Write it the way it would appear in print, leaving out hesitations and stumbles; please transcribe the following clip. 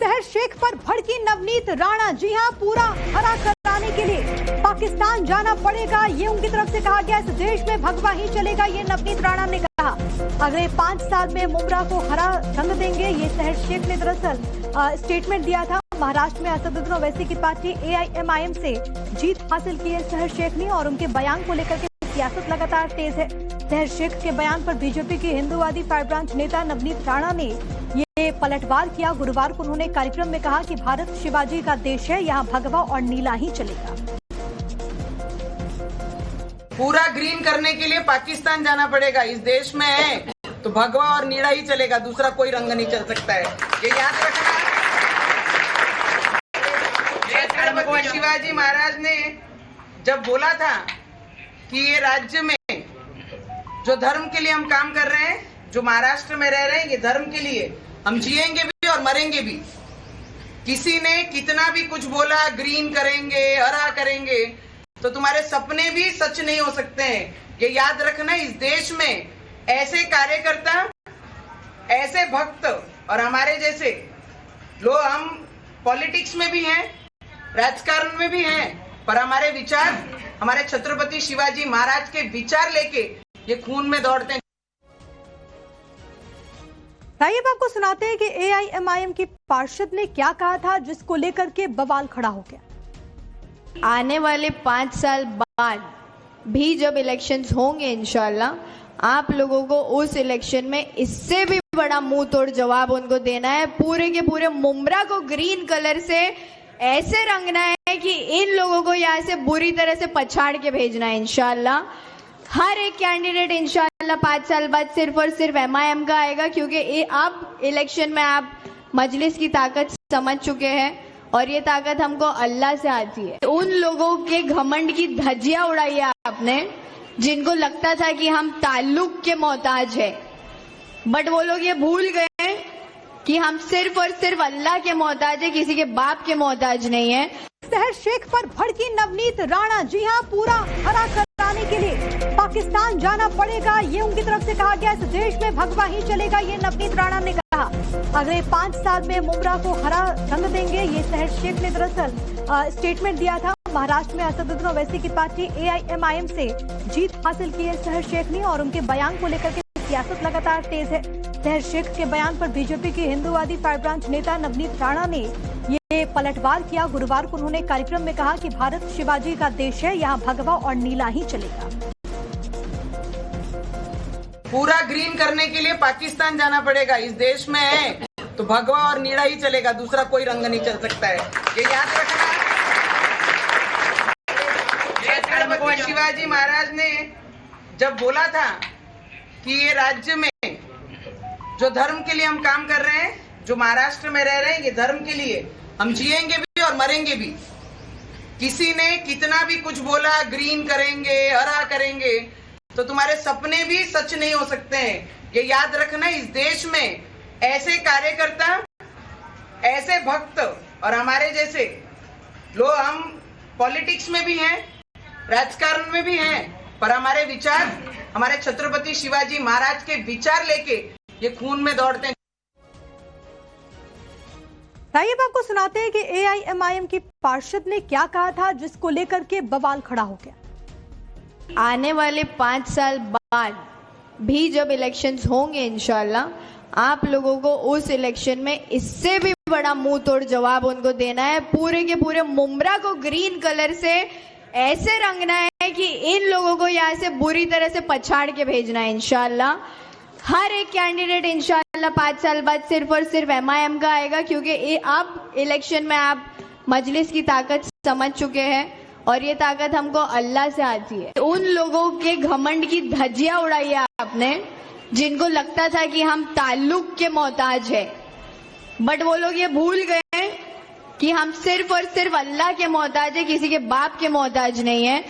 सहर शेख पर भड़की नवनीत राणा। जी हां, पूरा हरा कराने के लिए पाकिस्तान जाना पड़ेगा, ये उनकी तरफ से कहा गया। इस देश में भगवा ही चलेगा, ये नवनीत राणा ने कहा। अगले 5 साल में मुमरा को हरा रंग देंगे, ये सहर शेख ने दरअसल स्टेटमेंट दिया था। महाराष्ट्र में असदुद्दीन ओवैसी की पार्टी AIMIM से जीत हासिल की है सहर शेख ने, और उनके बयान को लेकर के सियासत लगातार तेज है। सहर शेख के बयान पर बीजेपी के हिंदूवादी फायर ब्रांच नेता नवनीत राणा ने ये पलटवार किया। गुरुवार को उन्होंने कार्यक्रम में कहा कि भारत शिवाजी का देश है, यहाँ भगवा और नीला ही चलेगा। पूरा ग्रीन करने के लिए पाकिस्तान जाना पड़ेगा। इस देश में है तो भगवा और नीला ही चलेगा, दूसरा कोई रंग नहीं चल सकता है, ये याद रखना। छत्रपति शिवाजी महाराज ने जब बोला था कि ये राज्य में जो धर्म के लिए हम काम कर रहे हैं, जो महाराष्ट्र में रह रहे हैं, ये धर्म के लिए हम जिएंगे भी और मरेंगे भी। किसी ने कितना भी कुछ बोला, ग्रीन करेंगे, हरा करेंगे, तो तुम्हारे सपने भी सच नहीं हो सकते हैं, ये याद रखना। इस देश में ऐसे कार्यकर्ता, ऐसे भक्त और हमारे जैसे लोग, हम पॉलिटिक्स में भी हैं, राजकारण में भी हैं, पर हमारे विचार, हमारे छत्रपति शिवाजी महाराज के विचार लेके ये खून में दौड़ते हैं। आइए आपको सुनाते हैं कि AIMIM की पार्षद ने क्या कहा था, जिसको लेकर के बवाल खड़ा हो गया। आने वाले 5 साल बाद भी जब इलेक्शंस होंगे इंशाल्लाह, आप लोगों को उस इलेक्शन में इससे भी बड़ा मुंह तोड़ जवाब उनको देना है। पूरे के पूरे मुमरा को ग्रीन कलर से ऐसे रंगना है कि इन लोगों को यहाँ से बुरी तरह से पछाड़ के भेजना है इंशाल्लाह। हर एक कैंडिडेट इंशाल्लाह 5 साल बाद सिर्फ और सिर्फ MIM का आएगा, क्योंकि अब इलेक्शन में आप मजलिस की ताकत समझ चुके हैं और ये ताकत हमको अल्लाह से आती है। उन लोगों के घमंड की धज्जियां उड़ाई है आपने, जिनको लगता था कि हम ताल्लुक के मोहताज है, बट वो लोग ये भूल गए कि हम सिर्फ और सिर्फ अल्लाह के मोहताज है, किसी के बाप के मोहताज नहीं है। सहर शेख पर भड़की नवनीत राणा। जी हां, पूरा हरा कराने के लिए पाकिस्तान जाना पड़ेगा, ये उनकी तरफ से कहा गया। इस देश में भगवा ही चलेगा, ये नवनीत राणा ने कहा। अगले 5 साल में मुमरा को हरा रंग देंगे, ये सहर शेख ने दरअसल स्टेटमेंट दिया था। महाराष्ट्र में असदुद्दीन ओवैसी की पार्टी AIMIM से जीत हासिल की है सहर शेख ने, और उनके बयान को लेकर के सियासत लगातार तेज है। सहर शेख के बयान पर बीजेपी के हिंदूवादी फायर ब्रांच नेता नवनीत राणा ने ये पलटवार किया। गुरुवार को उन्होंने कार्यक्रम में कहा कि भारत शिवाजी का देश है, यहाँ भगवा और नीला ही चलेगा। पूरा ग्रीन करने के लिए पाकिस्तान जाना पड़ेगा। इस देश में है तो भगवा और नीला ही चलेगा, दूसरा कोई रंग नहीं चल सकता है, ये याद रखना। छत्रपति शिवाजी महाराज ने जब बोला था कि ये राज्य में जो धर्म के लिए हम काम कर रहे हैं, जो महाराष्ट्र में रह रहे हैं, ये धर्म के लिए हम जिएंगे भी और मरेंगे भी। किसी ने कितना भी कुछ बोला, ग्रीन करेंगे, हरा करेंगे, तो तुम्हारे सपने भी सच नहीं हो सकते हैं, ये याद रखना। इस देश में ऐसे कार्यकर्ता, ऐसे भक्त और हमारे जैसे लोग, हम पॉलिटिक्स में भी हैं, राजकारण में भी हैं, पर हमारे विचार, हमारे छत्रपति शिवाजी महाराज के विचार लेके ये खून में दौड़ते हैं। आइए आपको सुनाते हैं कि AIMIM की पार्षद ने क्या कहा था, जिसको लेकर के बवाल खड़ा हो गया। आने वाले 5 साल बाद भी जब इलेक्शंस होंगे इंशाल्लाह, आप लोगों को उस इलेक्शन में इससे भी बड़ा मुंह तोड़ जवाब उनको देना है। पूरे के पूरे मुमरा को ग्रीन कलर से ऐसे रंगना है कि इन लोगों को यहाँ से बुरी तरह से पछाड़ के भेजना है इंशाल्लाह। हर एक कैंडिडेट इंशाल्लाह 5 साल बाद सिर्फ और सिर्फ MIM का आएगा, क्योंकि अब इलेक्शन में आप मजलिस की ताकत समझ चुके हैं और ये ताकत हमको अल्लाह से आती है। उन लोगों के घमंड की धज्जियां उड़ाई है आपने, जिनको लगता था कि हम ताल्लुक के मोहताज है, बट वो लोग ये भूल गए कि हम सिर्फ और सिर्फ अल्लाह के मोहताज है, किसी के बाप के मोहताज नहीं है।